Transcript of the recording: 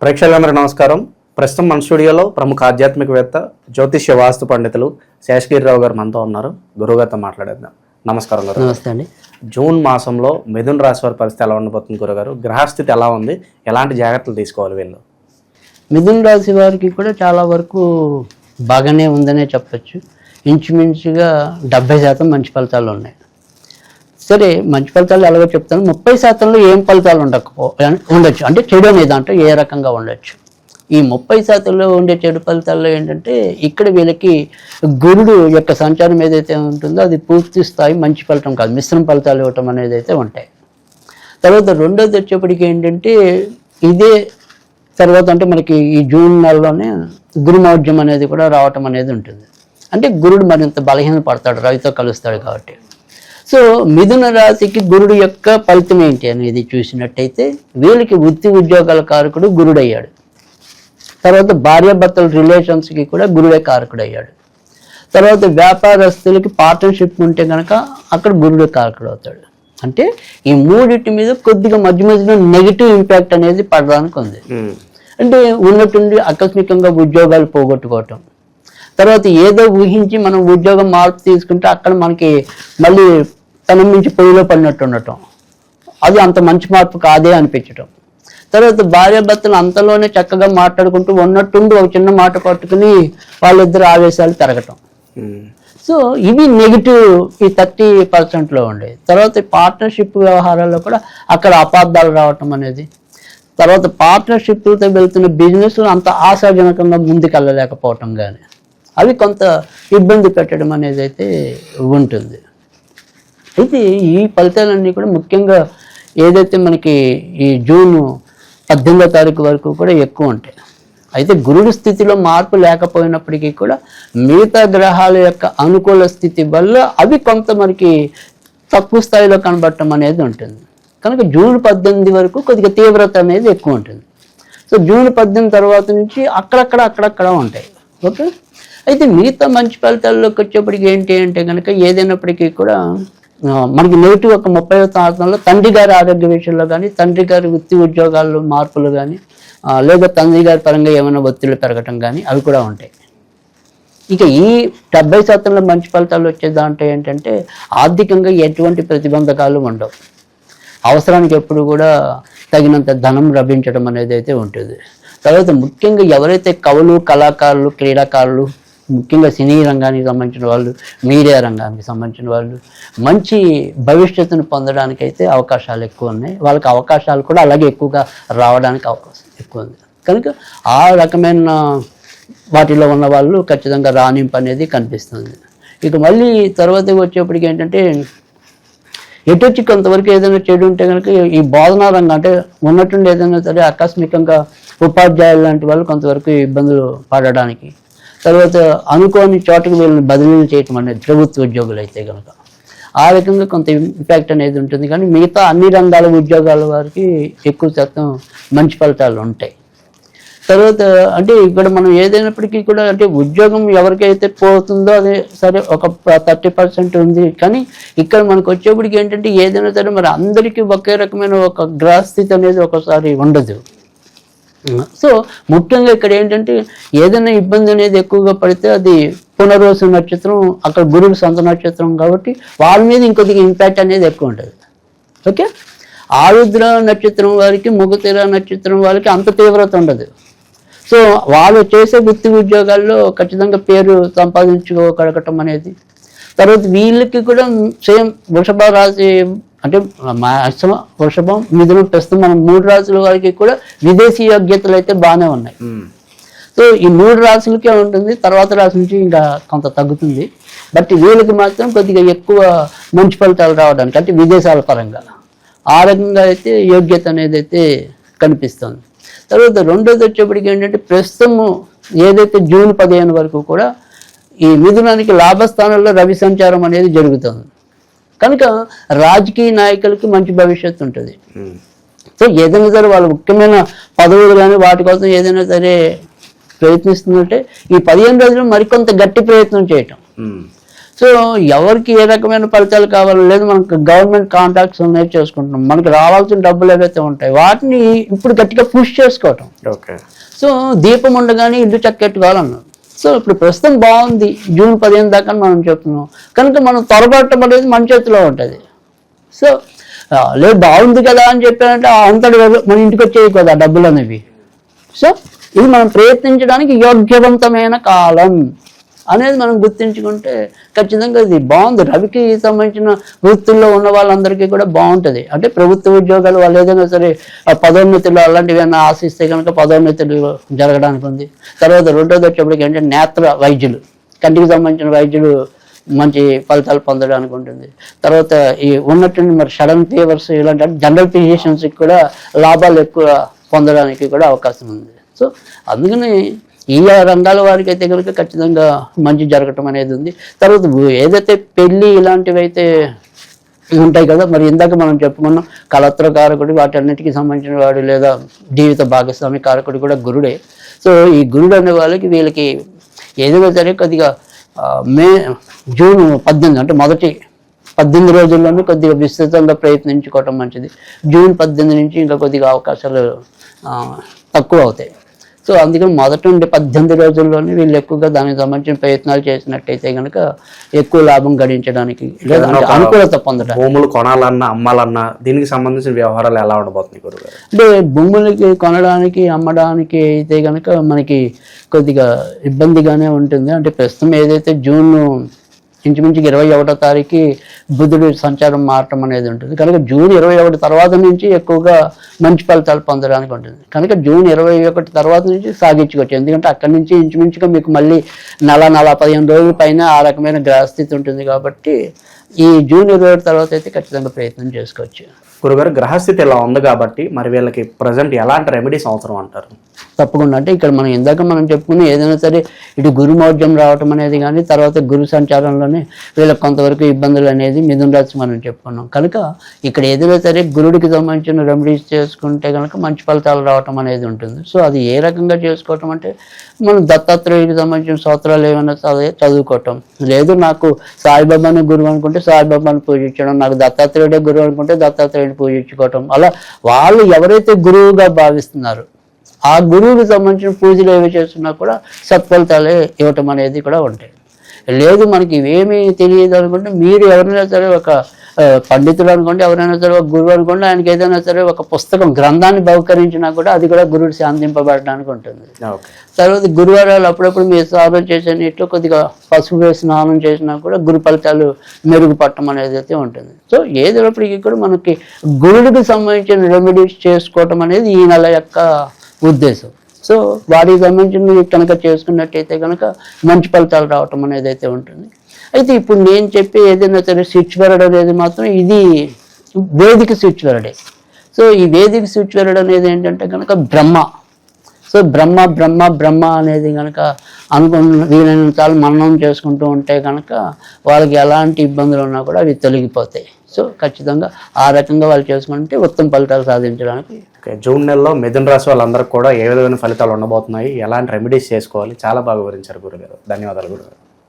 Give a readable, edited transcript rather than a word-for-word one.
ప్రేక్షకులందరూ నమస్కారం. ప్రస్తుతం మన స్టూడియోలో ప్రముఖ ఆధ్యాత్మికవేత్త జ్యోతిష్య వాస్తు పండితులు శేషగిరిరావు గారు మనతో ఉన్నారు. గురువుగారితో మాట్లాడేద్దాం. నమస్కారం గారు. నమస్తే అండి. జూన్ మాసంలో మిథున రాశి వారి పరిస్థితి ఎలా ఉండబోతుంది గురుగారు? గ్రహస్థితి ఎలా ఉంది? ఎలాంటి జాగ్రత్తలు తీసుకోవాలి వీళ్ళు? మిథున రాశి వారికి కూడా చాలా వరకు బాగానే ఉందనే చెప్పచ్చు. ఇంచుమించుగా 70% మంచి ఫలితాలు ఉన్నాయి. సరే, మంచి ఫలితాలు ఎలాగో చెప్తాను. 30%లో ఏం ఫలితాలు ఉండొచ్చు, అంటే చెడు అనే దాంట్లో ఏ రకంగా ఉండొచ్చు. ఈ 30%లో ఉండే చెడు ఫలితాల్లో ఏంటంటే, ఇక్కడ వీళ్ళకి గురుడు యొక్క సంచారం ఏదైతే ఉంటుందో అది పూర్తి స్థాయి మంచి ఫలితం కాదు, మిశ్రమ ఫలితాలు ఇవ్వటం అనేది అయితే ఉంటాయి. తర్వాత రెండోది వచ్చేప్పటికి ఏంటంటే, ఇదే తర్వాత అంటే మనకి ఈ జూన్ నెలలోనే గురుమౌఢ్యం అనేది కూడా రావటం అనేది ఉంటుంది. అంటే గురుడు మరింత బలహీన పడతాడు, రవితో కలుస్తాడు కాబట్టి. సో మిథున రాశికి గురుడు యొక్క ఫలితం ఏంటి అనేది చూసినట్టయితే, వీళ్ళకి వృత్తి ఉద్యోగాల కారకుడు గురుడు అయ్యాడు. తర్వాత భార్యాభర్తల రిలేషన్స్కి కూడా గురుడే కారకుడు అయ్యాడు. తర్వాత వ్యాపారస్తులకి పార్ట్నర్షిప్ ఉంటే కనుక అక్కడ గురుడే కారకుడు అవుతాడు. అంటే ఈ మూడింటి మీద కొద్దిగా మధ్య మధ్యలో నెగిటివ్ ఇంపాక్ట్ అనేది పడడానికి ఉంది. అంటే ఉన్నట్టుండి ఆకస్మికంగా ఉద్యోగాలు పోగొట్టుకోవటం, తర్వాత ఏదో ఊహించి మనం ఉద్యోగం మార్పు తీసుకుంటే అక్కడ మనకి మళ్ళీ తన నుంచి పొయ్యిలో పడినట్టు ఉండటం, అది అంత మంచి మార్పు కాదే అనిపించటం. తర్వాత భార్యాభర్తలు అంతలోనే చక్కగా మాట్లాడుకుంటూ ఉన్నట్టుండి ఒక చిన్న మాట పట్టుకుని వాళ్ళిద్దరు ఆవేశాలు పెరగటం. సో ఇవి నెగిటివ్ ఈ 30%లో ఉండేది. తర్వాత పార్ట్నర్షిప్ వ్యవహారాల్లో కూడా అక్కడ అపార్థాలు రావటం అనేది, తర్వాత పార్ట్నర్షిప్లతో వెళ్తున్న బిజినెస్లో అంత ఆశాజనకంగా ముందుకెళ్ళలేకపోవటం కానీ, అవి కొంత ఇబ్బంది పెట్టడం అనేది అయితే ఉంటుంది. అయితే ఈ ఫలితాలన్నీ కూడా ముఖ్యంగా ఏదైతే మనకి ఈ జూన్ 18వ తారీఖు వరకు కూడా ఎక్కువ ఉంటాయి. అయితే గురుడి స్థితిలో మార్పు లేకపోయినప్పటికీ కూడా మిగతా గ్రహాల యొక్క అనుకూల స్థితి వల్ల అవి కొంత మనకి తక్కువ స్థాయిలో కనబడటం అనేది ఉంటుంది. కనుక జూన్ 18 వరకు కొద్దిగా తీవ్రత అనేది ఎక్కువ ఉంటుంది. సో జూన్ 18 తర్వాత నుంచి అక్కడక్కడ ఉంటాయి. ఓకే. అయితే మిగతా మంచి ఫలితాల్లోకి వచ్చేప్పటికి ఏంటి అంటే కనుక, ఏదైనప్పటికీ కూడా మనకి నెగిటివ్ ఒక 30%లో తండ్రి గారి ఆరోగ్య విషయంలో కానీ, తండ్రి గారి వృత్తి ఉద్యోగాల్లో మార్పులు కానీ, లేదా తండ్రి గారి పరంగా ఏమైనా ఒత్తిళ్లు పెరగటం కానీ అవి కూడా ఉంటాయి. ఇక ఈ 70%లో మంచి ఫలితాలు వచ్చే దాంట్లో ఏంటంటే, ఆర్థికంగా ఎటువంటి ప్రతిబంధకాలు ఉండవు. అవసరానికి ఎప్పుడు కూడా తగినంత ధనం లభించడం అనేది అయితే ఉంటుంది. తర్వాత ముఖ్యంగా ఎవరైతే కవులు, కళాకారులు, క్రీడాకారులు, ముఖ్యంగా సినీ రంగానికి సంబంధించిన వాళ్ళు, మీడియా రంగానికి సంబంధించిన వాళ్ళు మంచి భవిష్యత్తును పొందడానికి అయితే అవకాశాలు ఎక్కువ ఉన్నాయి. వాళ్ళకి అవకాశాలు కూడా అలాగే ఎక్కువగా రావడానికి అవకాశం ఎక్కువ ఉంది. కనుక ఆ రకమైన వాటిలో ఉన్న వాళ్ళు ఖచ్చితంగా రాణింపు అనేది కనిపిస్తుంది. ఇక మళ్ళీ తర్వాత వచ్చేప్పటికి ఏంటంటే, ఎటొచ్చి కొంతవరకు ఏదైనా చెడు ఉంటే కనుక ఈ బోధనా రంగం, అంటే ఉన్నట్టుండి ఏదైనా సరే ఆకస్మికంగా ఉపాధ్యాయులు లాంటి వాళ్ళు కొంతవరకు ఇబ్బందులు పడడానికి, తర్వాత అనుకోని చోటకు వీళ్ళని బదిలీలు చేయటం అనేది ప్రభుత్వ ఉద్యోగులు అయితే కనుక ఆ రకంగా కొంత ఇంపాక్ట్ అనేది ఉంటుంది. కానీ మిగతా అన్ని రంగాల ఉద్యోగాల వారికి ఎక్కువ శాతం మంచి ఫలితాలు ఉంటాయి. తర్వాత అంటే ఇక్కడ మనం ఏదైనప్పటికీ కూడా, అంటే ఉద్యోగం ఎవరికైతే పోతుందో అది సరే ఒక 30% ఉంది. కానీ ఇక్కడ మనకు వచ్చేప్పటికి ఏంటంటే, ఏదైనా సరే మరి అందరికీ ఒకే రకమైన ఒక గ్రహస్థితి అనేది ఒకసారి ఉండదు. సో ముఖ్యంగా ఇక్కడ ఏంటంటే, ఏదైనా ఇబ్బంది అనేది ఎక్కువగా పడితే అది పునర్వసు నక్షత్రం, అక్కడ గురువు సొంత నక్షత్రం కాబట్టి వాళ్ళ మీద ఇంకొద్దిగా ఇంపాక్ట్ అనేది ఎక్కువ ఉంటుంది. ఓకే. ఆరుద్ర నక్షత్రం వారికి, మృగశిర నక్షత్రం వారికి అంత తీవ్రత ఉండదు. సో వాళ్ళు చేసే వృత్తి ఉద్యోగాల్లో ఖచ్చితంగా పేరు సంపాదించుకోగలగటం అనేది, తర్వాత వీళ్ళకి కూడా సేమ్ వృషభ రాశి, అంటే వృషభం, మిథునం, ప్రస్తుతం మనం 3 రాశుల వారికి కూడా విదేశీ యోగ్యతలు అయితే బాగానే ఉన్నాయి. సో ఈ 3 రాశులకే ఉంటుంది, తర్వాత రాశి నుంచి ఇంకా కొంత తగ్గుతుంది. బట్ వీళ్ళకి మాత్రం కొద్దిగా ఎక్కువ మంచి ఫలితాలు రావడానికి, అంటే విదేశాల పరంగా ఆ రకంగా అయితే యోగ్యత అనేది అయితే కనిపిస్తుంది. తర్వాత రెండోది వచ్చేప్పటికి ఏంటంటే, ప్రస్తుతము ఏదైతే జూన్ 15 వరకు కూడా ఈ మిథునానికి లాభస్థానంలో రవి సంచారం అనేది జరుగుతుంది. కనుక రాజకీయ నాయకులకి మంచి భవిష్యత్తు ఉంటుంది. సో ఏదైనా సరే వాళ్ళు ముఖ్యమైన పదవులు కానీ వాటి కోసం ఏదైనా సరే ప్రయత్నిస్తుందంటే ఈ 15 రోజులు మరికొంత గట్టి ప్రయత్నం చేయటం. సో ఎవరికి ఏ రకమైన ఫలితాలు కావాలో లేదు, మనకు గవర్నమెంట్ కాంట్రాక్ట్స్ ఉన్నాయి చేసుకుంటున్నాం, మనకు రావాల్సిన డబ్బులు ఏవైతే ఉంటాయి వాటిని ఇప్పుడు గట్టిగా పుష్ చేసుకోవటం. ఓకే. సో దీపం ఉండగానే ఇల్లు చక్కెట్టుకోవాలన్నాం. సో ఇప్పుడు ప్రస్తుతం బాగుంది, జూన్ 15 దాకా మనం చెప్తున్నాం కనుక మనం త్వరపడటం అనేది మన చేతిలో ఉంటుంది. సో లేదు బాగుంది కదా అని చెప్పారంటే అంతటి మన ఇంటికి వచ్చేవి కదా డబ్బులు అనేవి. సో ఇది మనం ప్రయత్నించడానికి యోగ్యవంతమైన కాలం అనేది మనం గుర్తించుకుంటే ఖచ్చితంగా ఇది బాగుంది. రవికి సంబంధించిన వృత్తుల్లో ఉన్న వాళ్ళందరికీ కూడా బాగుంటుంది. అంటే ప్రభుత్వ ఉద్యోగాలు వాళ్ళు ఏదైనా సరే పదోన్నతులు అలాంటివి ఏమైనా ఆశిస్తే కనుక పదోన్నతులు జరగడానికి ఉంది. తర్వాత రెండోది వచ్చేప్పటికి ఏంటంటే నేత్ర వైద్యులు, కంటికి సంబంధించిన వైద్యులు మంచి ఫలితాలు పొందడానికి ఉంటుంది. తర్వాత ఈ ఉన్నటువంటి మరి సడన్ ఫీవర్స్ ఇలాంటి జనరల్ ఫిజిషియన్స్కి కూడా లాభాలు ఎక్కువ పొందడానికి కూడా అవకాశం ఉంది. సో అందుకని ఈ రంగాల వారికి అయితే కనుక ఖచ్చితంగా మంచి జరగటం అనేది ఉంది. తర్వాత ఏదైతే పెళ్ళి ఇలాంటివి అయితే ఉంటాయి కదా, మరి ఇందాక మనం చెప్పుకున్నాం కళత్ర కారకుడు వాటన్నిటికీ సంబంధించిన వాడు లేదా జీవిత భాగస్వామి కారకుడు కూడా గురుడే. సో ఈ గురుడు అనే వాళ్ళకి వీళ్ళకి ఏదైనా సరే కొద్దిగా జూన్ 18 అంటే మొదటి 18 రోజుల్లోనే కొద్దిగా విస్తృతంగా ప్రయత్నించుకోవటం మంచిది. జూన్ 18 నుంచి ఇంకా కొద్దిగా అవకాశాలు తక్కువ అవుతాయి. సో అందుకని మొదటి నుండి 18 రోజుల్లోనే వీళ్ళు ఎక్కువగా దానికి సంబంధించిన ప్రయత్నాలు చేసినట్టయితే కనుక ఎక్కువ లాభం గడించడానికి లేదా అనుకూలత పొందడానికి. భూములు కొనాలన్నా అమ్మాలన్నా దీనికి సంబంధించిన వ్యవహారాలు ఎలా ఉండబోతుంది గురుగారు? అంటే భూములకి కొనడానికి అమ్మడానికి అయితే కనుక మనకి కొద్దిగా ఇబ్బందిగానే ఉంటుంది. అంటే ప్రస్తుతం ఏదైతే జూన్ ఇంచుమించుకి 21వ తారీఖు బుధుడు సంచారం మారటం అనేది ఉంటుంది కనుక జూన్ 21 తర్వాత నుంచి ఎక్కువగా మంచి ఫలితాలు పొందడానికి ఉంటుంది. కనుక జూన్ 21 తర్వాత నుంచి సాగించుకోవచ్చు. ఎందుకంటే అక్కడి నుంచి ఇంచుమించుగా మీకు మళ్ళీ 15 రోజుల పైన ఆ రకమైన గ్రహస్థితి ఉంటుంది కాబట్టి ఈ జూన్ 21 తర్వాత అయితే ఖచ్చితంగా ప్రయత్నం చేసుకోవచ్చు. గురుగారు గ్రహస్థితి ఇలా ఉంది కాబట్టి మరి వీళ్ళకి ప్రజెంట్ ఎలాంటి రెమెడీస్ అవసరం అంటారు? తప్పకుండా. అంటే ఇక్కడ మనం ఇందాక మనం చెప్పుకుని ఏదైనా సరే ఇటు గురుమౌఢ్యం రావటం అనేది కానీ తర్వాత గురు సంచారంలోనే వీళ్ళకి కొంతవరకు ఇబ్బందులు అనేది మిథున రాశి మనం చెప్పుకున్నాం కనుక ఇక్కడ ఏదైనా సరే గురుడికి సంబంధించిన రెమెడీస్ చేసుకుంటే కనుక మంచి ఫలితాలు రావటం అనేది ఉంటుంది. సో అది ఏ రకంగా చేసుకోవటం అంటే మనం దత్తాత్రేయుడికి సంబంధించిన స్తోత్రాలు ఏమైనా చదువుకోవటం, లేదు నాకు సాయిబాబాని గురువు అనుకుంటే సాయిబాబాని పూజించడం, నాకు దత్తాత్రేయుడే గురువు అనుకుంటే దత్తాత్రేయుడిని పూజించుకోవటం, అలా వాళ్ళు ఎవరైతే గురువుగా భావిస్తున్నారు ఆ గురువుకి సంబంధించిన పూజలు ఏవి చేస్తున్నా కూడా సత్ఫలితాలే ఇవ్వటం అనేది కూడా ఉంటాయి. లేదు మనకి ఇవేమీ తెలియదు అనుకుంటే మీరు ఎవరైనా సరే ఒక పండితుడు అనుకోండి, ఎవరైనా సరే ఒక గురువు అనుకోండి, ఆయనకి ఏదైనా సరే ఒక పుస్తకం గ్రంథాన్ని బహుకరించినా కూడా అది కూడా గురుడు శాంతింపబడడానికి ఉంటుంది. తర్వాత గురువారాలు అప్పుడప్పుడు మీరు స్నానం చేసే నీటిలో కొద్దిగా పసుపు వేసి స్నానం చేసినా కూడా గురు ఫలితాలు మెరుగుపడటం అనేది అయితే ఉంటుంది. సో ఏదైనప్పటికీ కూడా మనకి గురుడికి సంబంధించిన రెమెడీస్ చేసుకోవటం అనేది ఈ నెల యొక్క ఉద్దేశం. సో వాటికి సంబంధించి కనుక చేసుకున్నట్టయితే కనుక మంచి ఫలితాలు రావటం అనేది అయితే ఉంటుంది. అయితే ఇప్పుడు నేను చెప్పే ఏదైనా సరే స్విచ్ వర్డ్ అనేది మాత్రం ఇది వేదిక స్విచ్ వర్డే. సో ఈ వేదిక స్విచ్ వర్డ్ అనేది ఏంటంటే కనుక బ్రహ్మ. సో బ్రహ్మ బ్రహ్మ బ్రహ్మ అనేది కనుక అనుకున్న వీలైనంతసార్లు మననం చేసుకుంటూ ఉంటే కనుక వాళ్ళకి ఎలాంటి ఇబ్బందులు ఉన్నా కూడా అవి తొలగిపోతాయి. సో ఖచ్చితంగా ఆ రకంగా వాళ్ళు చేసుకుంటే ఉత్తమ ఫలితాలు సాధించడానికి. జూన్ నెలలో మిథున రాశి వాళ్ళందరికీ కూడా ఏ విధమైన ఫలితాలు ఉండబోతున్నాయి, ఎలాంటి రెమెడీస్ చేసుకోవాలి, చాలా బాగా వివరించారు గురుగారు. ధన్యవాదాలు గురుగారు.